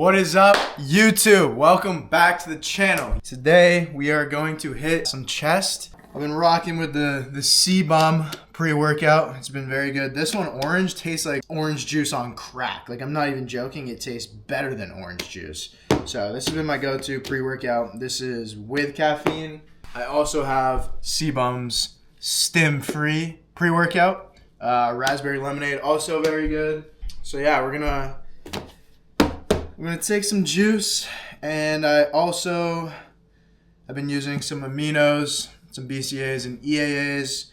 What is up, YouTube? Welcome back to the channel. Today we are going to hit some chest. I've been rocking with the C-Bomb pre-workout. It's been very good. This one, orange, tastes like orange juice on crack. Like, I'm not even joking. It tastes better than orange juice. So this has been my go-to pre-workout. This is with caffeine. I also have C-Bomb's stim-free pre-workout. Raspberry lemonade, also very good. So yeah, we're gonna take some juice, and I also have been using some aminos, some BCAAs and EAAs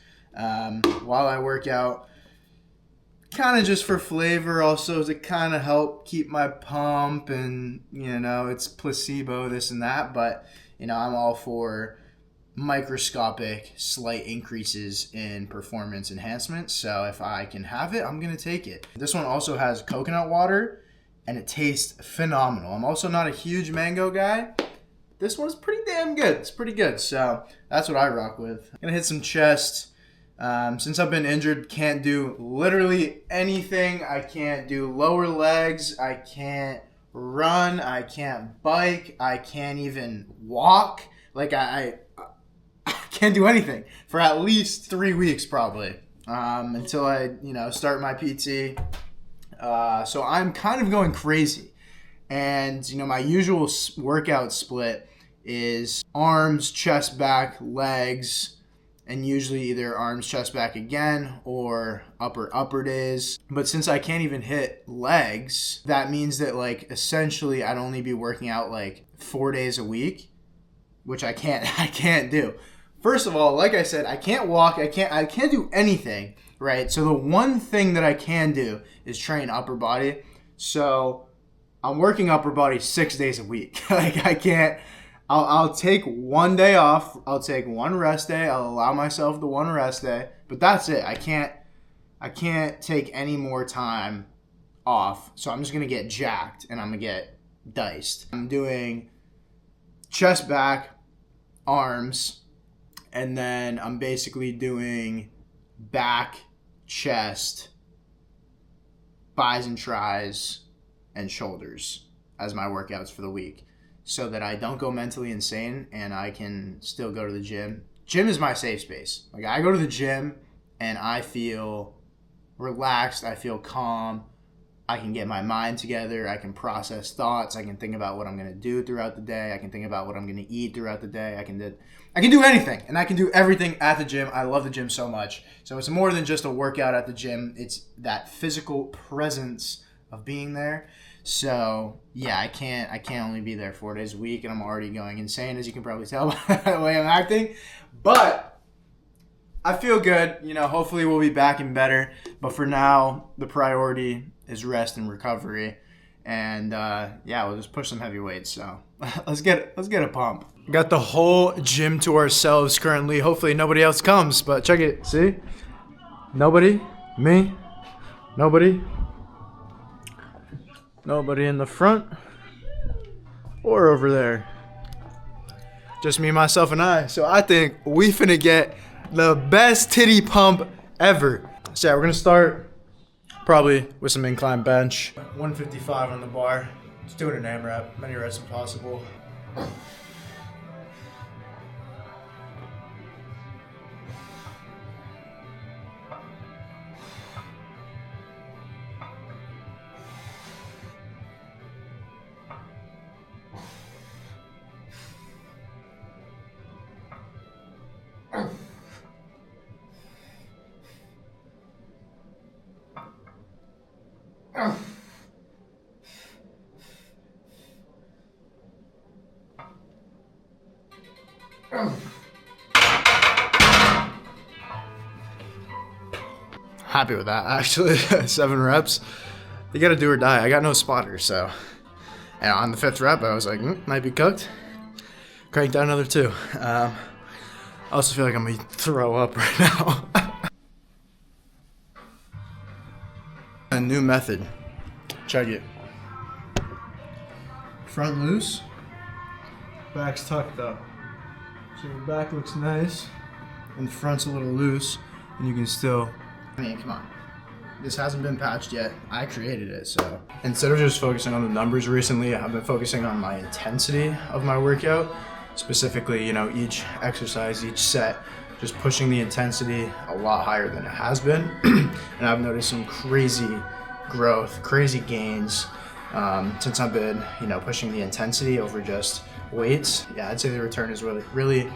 while I work out, kind of just for flavor, also to kind of help keep my pump, and it's placebo, this and that, but I'm all for microscopic slight increases in performance enhancement. So if I can have it, I'm gonna take it. This one also has coconut water and it tastes phenomenal. I'm also not a huge mango guy. This one's pretty damn good. It's pretty good. So that's what I rock with. I'm gonna hit some chest. Since I've been injured, can't do literally anything. I can't do lower legs. I can't run. I can't bike. I can't even walk. Like I can't do anything for at least 3 weeks probably, until I start my PT. So I'm kind of going crazy, and my usual workout split is arms, chest, back, legs, and usually either arms, chest, back again, or upper days. But since I can't even hit legs, that means that essentially I'd only be working out 4 days a week, which I can't do. First of all, like I said, I can't walk, I can't do anything, right? So the one thing that I can do is train upper body. So I'm working upper body 6 days a week. I'll take 1 day off, I'll take one rest day, I'll allow myself the one rest day, but that's it. I can't take any more time off. So I'm just gonna get jacked and I'm gonna get diced. I'm doing chest, back, arms, and then I'm basically doing back, chest, bis and tris, and shoulders as my workouts for the week, so that I don't go mentally insane and I can still go to the gym. Gym is my safe space. I go to the gym and I feel relaxed, I feel calm, I can get my mind together, I can process thoughts, I can think about what I'm going to do throughout the day, I can think about what I'm going to eat throughout the day, I can do anything, and I can do everything at the gym. I love the gym so much. So it's more than just a workout at the gym, it's that physical presence of being there. So yeah, I can't only be there 4 days a week, and I'm already going insane, as you can probably tell by the way I'm acting. But I feel good, hopefully we'll be back and better. But for now, the priority is rest and recovery. And we'll just push some heavy weights. So let's get a pump. Got the whole gym to ourselves currently. Hopefully nobody else comes, but check it. See? Nobody, me, nobody in the front or over there. Just me, myself, and I. So I think we finna get the best titty pump ever. So yeah, we're gonna start probably with some incline bench. 155 on the bar. Just doing an AMRAP, many reps as possible. Happy with that, actually. 7 reps. You gotta do or die. I got no spotter, so. And on the 5th rep, I was like, might be cooked. Cranked out another 2. I also feel like I'm gonna throw up right now. A new method. Check it. Front loose, back's tucked up. So your back looks nice, and the front's a little loose, and you can still, come on. this hasn't been patched yet. I created it, so. Instead of just focusing on the numbers recently, I've been focusing on my intensity of my workout. Specifically, you know, each exercise, each set, just pushing the intensity a lot higher than it has been. And I've noticed some crazy growth, crazy gains since I've been, you know, pushing the intensity over just weights. Yeah, I'd say the return is really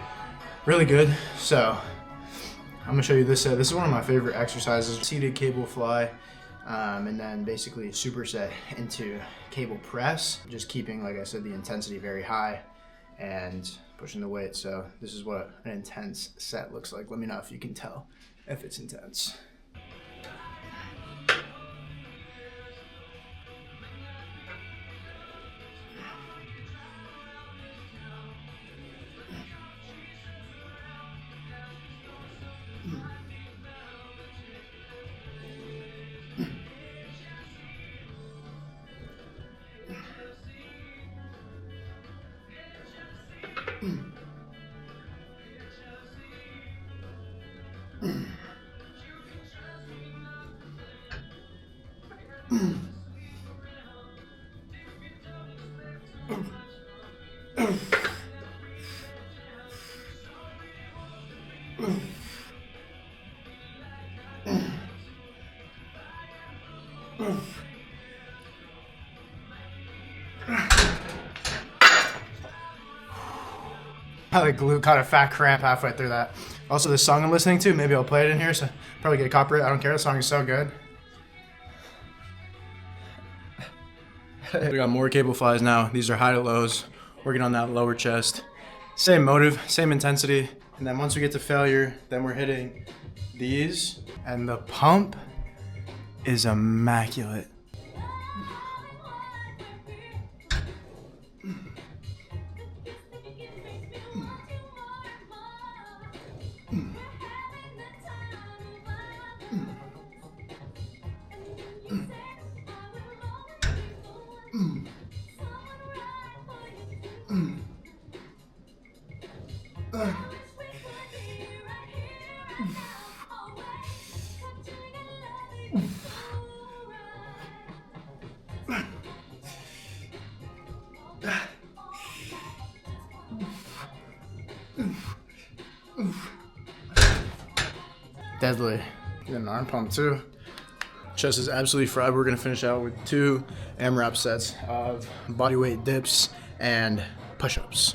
good. So I'm gonna show you this set. This is one of my favorite exercises. Seated cable fly, and then basically superset into cable press. Just keeping, like I said, the intensity very high and pushing the weight. So this is what an intense set looks like. Let me know if you can tell if it's intense. I like glute caught a fat cramp halfway through that. Also, this song I'm listening to, maybe I'll play it in here, so probably get copyright. I don't care. The song is so good. We got more cable flies now. These are high to lows. Working on that lower chest. Same motive, same intensity. And then once we get to failure, then we're hitting these. And the pump is immaculate. Deadly. Get an arm pump too. Chest is absolutely fried. We're gonna finish out with 2 AMRAP sets of bodyweight dips and push-ups.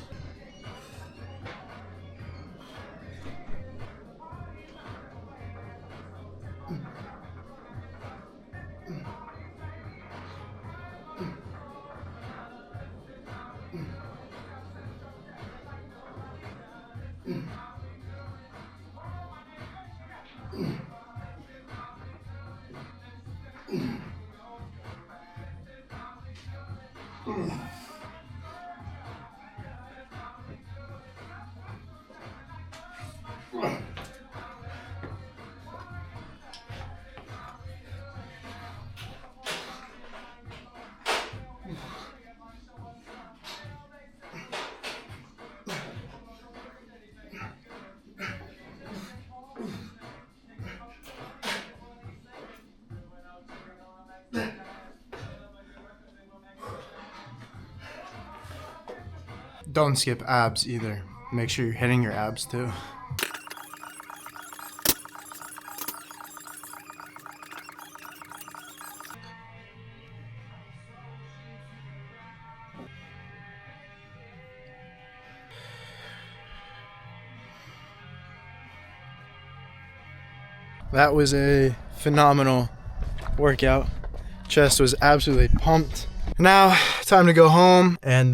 Don't skip abs either. Make sure you're hitting your abs too. That was a phenomenal workout. Chest was absolutely pumped. Now, time to go home and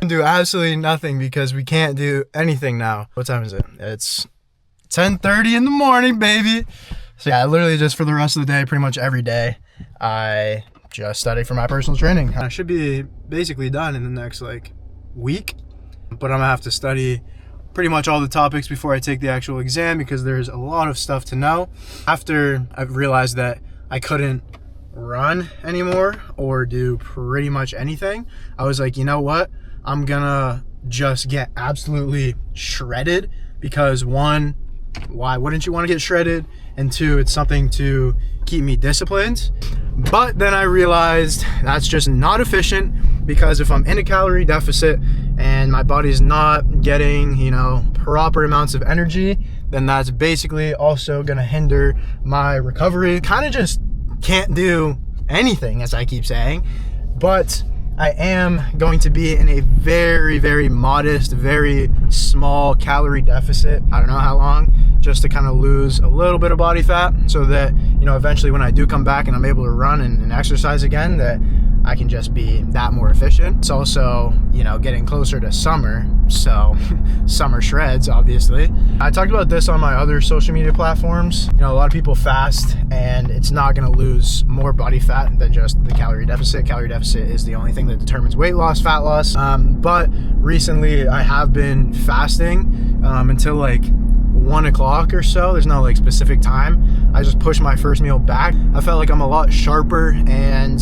do absolutely nothing because we can't do anything now. What time is it? It's 10:30 in the morning, baby. So yeah, literally just for the rest of the day, pretty much every day, I just study for my personal training. I should be basically done in the next week, but I'm gonna have to study pretty much all the topics before I take the actual exam because there's a lot of stuff to know. After I've realized that I couldn't run anymore or do pretty much anything, I was like, you know what, I'm gonna just get absolutely shredded because 1, why wouldn't you want to get shredded? And two, it's something to keep me disciplined. But then I realized that's just not efficient, because if I'm in a calorie deficit and my body's not getting, proper amounts of energy, then that's basically also going to hinder my recovery. Kind of just can't do anything, as I keep saying. But I am going to be in a very, very modest, very small calorie deficit. I don't know how long, just to kind of lose a little bit of body fat, so that, eventually when I do come back and I'm able to run and exercise again, that I can just be that more efficient. It's also, getting closer to summer, so summer shreds, obviously. I talked about this on my other social media platforms. A lot of people fast and it's not gonna lose more body fat than just the calorie deficit. Calorie deficit is the only thing that determines weight loss, fat loss. But recently I have been fasting until like 1 o'clock or so. There's no like specific time. I just pushed my first meal back. I felt like I'm a lot sharper and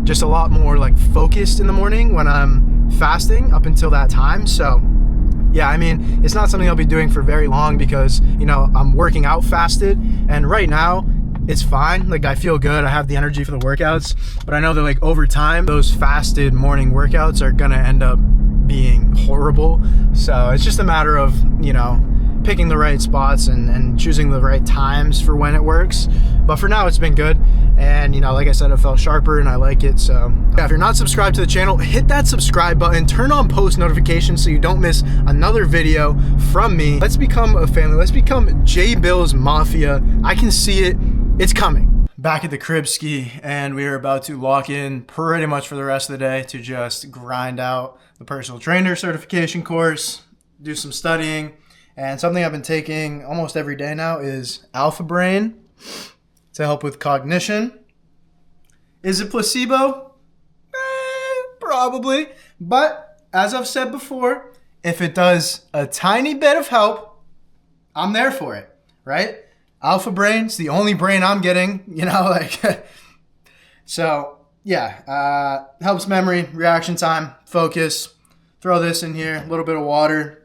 just a lot more like focused in the morning when I'm fasting up until that time. So yeah, it's not something I'll be doing for very long, because I'm working out fasted, and right now it's fine. Like, I feel good, I have the energy for the workouts, but I know that like over time those fasted morning workouts are gonna end up being horrible. So it's just a matter of picking the right spots and choosing the right times for when it works. But for now, it's been good. And, like I said, I felt sharper and I like it. So yeah, if you're not subscribed to the channel, hit that subscribe button, turn on post notifications so you don't miss another video from me. Let's become a family. Let's become JBILLS Mafia. I can see it. It's coming. Back at the crib ski, and we are about to lock in pretty much for the rest of the day to just grind out the personal trainer certification course, do some studying. And something I've been taking almost every day now is Alpha Brain to help with cognition. Is it placebo? Probably. But as I've said before, if it does a tiny bit of help, I'm there for it, right? Alpha Brain's the only brain I'm getting, So yeah, helps memory, reaction time, focus. Throw this in here, a little bit of water.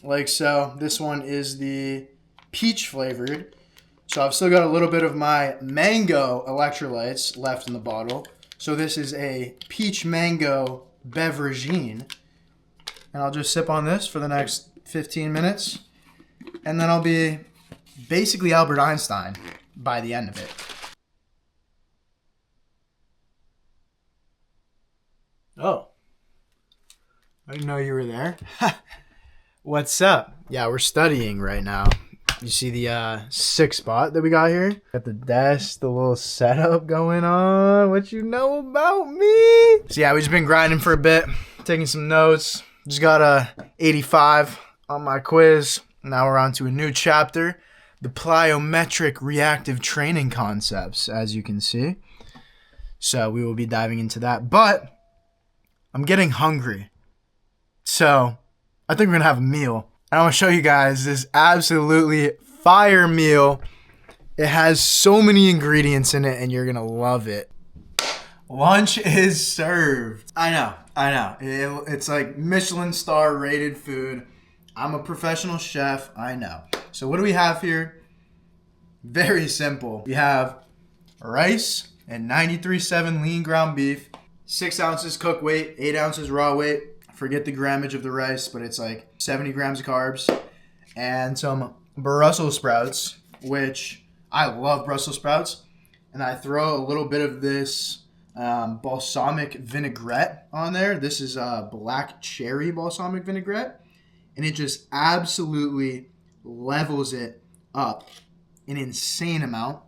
Like so. This one is the peach flavored. So I've still got a little bit of my mango electrolytes left in the bottle. So this is a peach mango beveragine. And I'll just sip on this for the next 15 minutes. And then I'll be basically Albert Einstein by the end of it. Oh. I didn't know you were there. What's up? Yeah, we're studying right now. You see the sick spot that we got here? Got the desk, the little setup going on. What you know about me? So yeah, we've just been grinding for a bit, taking some notes. Just got a 85 on my quiz. Now we're on to a new chapter, the plyometric reactive training concepts, as you can see. So we will be diving into that. But I'm getting hungry. So I think we're gonna have a meal. And I want to show you guys this absolutely fire meal. It has so many ingredients in it and you're gonna love it. Lunch is served. I know. It's like Michelin star rated food. I'm a professional chef, I know. So what do we have here? Very simple. We have rice and 93.7 lean ground beef, 6 ounces cooked weight, 8 ounces raw weight. Forget the grammage of the rice, but it's like 70 grams of carbs, and some Brussels sprouts, which I love Brussels sprouts. And I throw a little bit of this balsamic vinaigrette on there. This is black cherry balsamic vinaigrette, and it just absolutely levels it up an insane amount.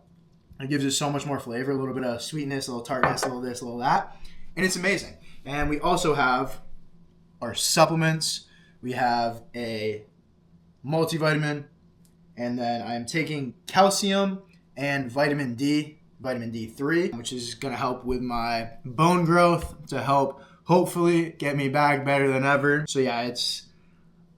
It gives it so much more flavor, a little bit of sweetness, a little tartness, a little this, a little that, and it's amazing. And we also have our supplements. We have a multivitamin, and then I'm taking calcium and vitamin D, vitamin D3, which is going to help with my bone growth to help hopefully get me back better than ever. So yeah, it's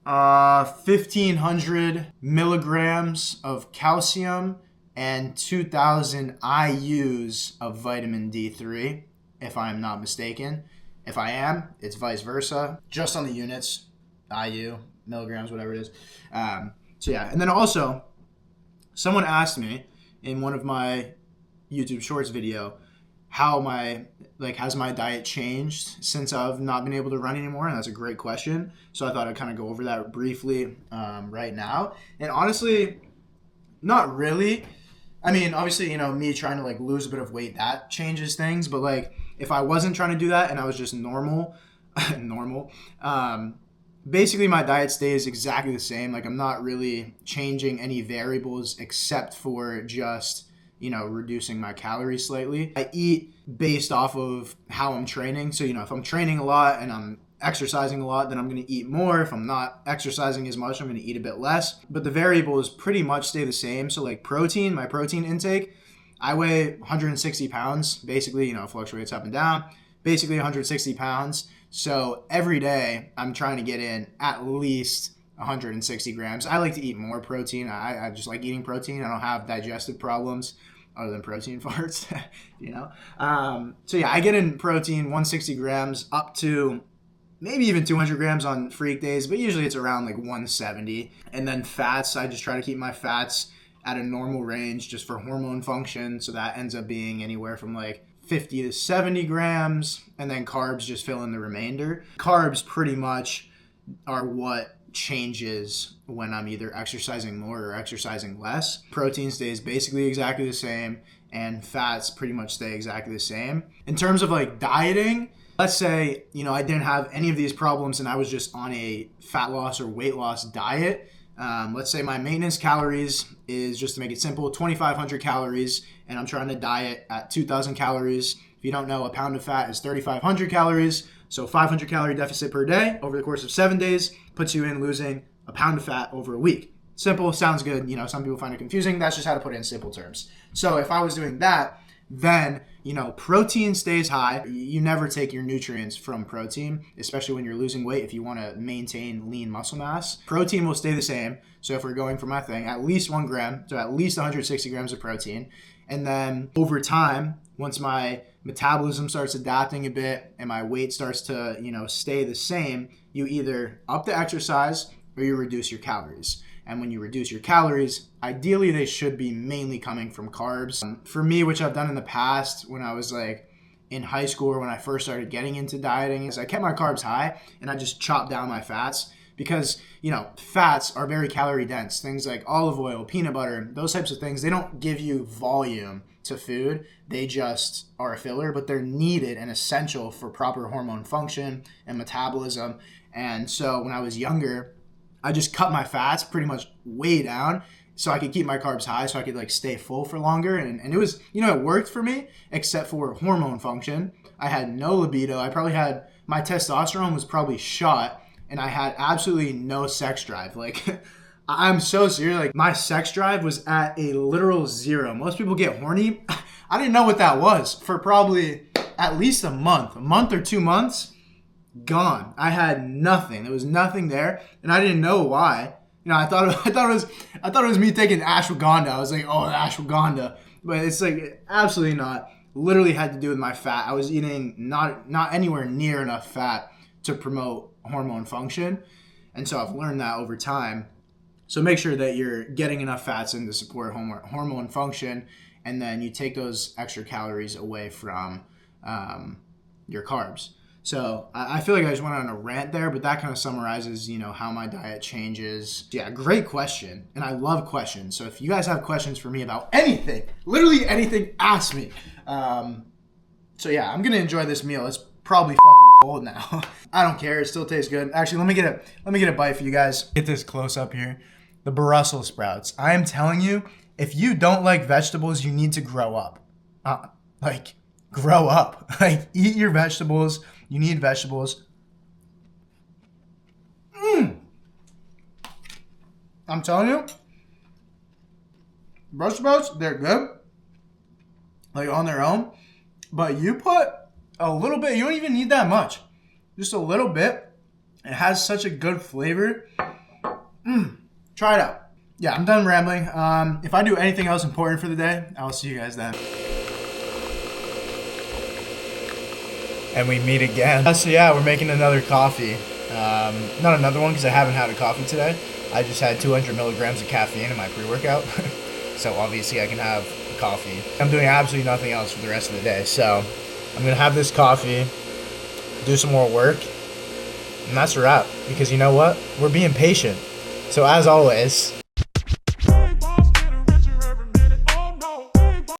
1,500 milligrams of calcium and 2,000 IUs of vitamin D3, if I'm not mistaken. If I am, it's vice versa. Just on the units, IU, milligrams, whatever it is. So yeah, and then also, someone asked me in one of my YouTube Shorts video how has my diet changed since I've not been able to run anymore, and that's a great question. So I thought I'd kind of go over that briefly right now. And honestly, not really. I mean, obviously, me trying to like lose a bit of weight, that changes things. But like, if I wasn't trying to do that and I was just normal, basically my diet stays exactly the same. Like, I'm not really changing any variables except for just, reducing my calories slightly. I eat based off of how I'm training. So, if I'm training a lot and I'm exercising a lot, then I'm going to eat more. If I'm not exercising as much, I'm going to eat a bit less. But the variables pretty much stay the same. So like my protein intake, I weigh 160 pounds. Basically, it fluctuates up and down. Basically 160 pounds. So every day I'm trying to get in at least 160 grams. I like to eat more protein. I just like eating protein. I don't have digestive problems other than protein farts, So yeah, I get in protein 160 grams up to maybe even 200 grams on freak days, but usually it's around like 170. And then fats, I just try to keep my fats at a normal range just for hormone function. So that ends up being anywhere from like 50 to 70 grams. And then carbs just fill in the remainder. Carbs pretty much are what changes when I'm either exercising more or exercising less. Protein stays basically exactly the same, and fats pretty much stay exactly the same. In terms of like dieting, let's say, I didn't have any of these problems and I was just on a fat loss or weight loss diet. Let's say my maintenance calories is, just to make it simple, 2,500 calories, and I'm trying to diet at 2,000 calories. If you don't know, a pound of fat is 3,500 calories. So 500 calorie deficit per day over the course of 7 days puts you in losing a pound of fat over a week. Simple, sounds good. Some people find it confusing. That's just how to put it in simple terms. So if I was doing that, then, protein stays high. You never take your nutrients from protein, especially when you're losing weight if you want to maintain lean muscle mass. Protein will stay the same. So if we're going for my thing, at least 1 gram, so at least 160 grams of protein. And then over time, once my metabolism starts adapting a bit and my weight starts to, stay the same, you either up the exercise or you reduce your calories. And when you reduce your calories, ideally they should be mainly coming from carbs. For me, which I've done in the past when I was like in high school or when I first started getting into dieting, is I kept my carbs high and I just chopped down my fats because, fats are very calorie dense. Things like olive oil, peanut butter, those types of things, they don't give you volume to food. They just are a filler, but they're needed and essential for proper hormone function and metabolism. And so when I was younger, I just cut my fats pretty much way down so I could keep my carbs high so I could like stay full for longer. And it was, it worked for me except for hormone function. I had no libido. My testosterone was probably shot and I had absolutely no sex drive. Like, I'm so serious. Like, my sex drive was at a literal zero. Most people get horny. I didn't know what that was for probably at least a month or 2 months. Gone. I had nothing. There was nothing there, and I didn't know why. I thought it was me taking ashwagandha. I was like, oh, ashwagandha, but it's like absolutely not. Literally had to do with my fat. I was eating not anywhere near enough fat to promote hormone function, and so I've learned that over time. So make sure that you're getting enough fats in to support hormone function, and then you take those extra calories away from your carbs. So I feel like I just went on a rant there, but that kind of summarizes, how my diet changes. Yeah, great question. And I love questions. So if you guys have questions for me about anything, literally anything, ask me. So yeah, I'm going to enjoy this meal. It's probably fucking cold now. I don't care. It still tastes good. Actually, let me get a bite for you guys. Get this close up here. The Brussels sprouts. I am telling you, if you don't like vegetables, you need to grow up. Grow up. Eat your vegetables. You need vegetables. I'm telling you, Brussels sprouts, they're good, on their own. But you put a little bit, you don't even need that much. Just a little bit. It has such a good flavor. Try it out. Yeah, I'm done rambling. If I do anything else important for the day, I'll see you guys then. And we meet again. So yeah, we're making another coffee. Not another one because I haven't had a coffee today. I just had 200 milligrams of caffeine in my pre-workout. So obviously I can have coffee. I'm doing absolutely nothing else for the rest of the day. So I'm going to have this coffee, do some more work, and that's a wrap. Because you know what? We're being patient. So as always,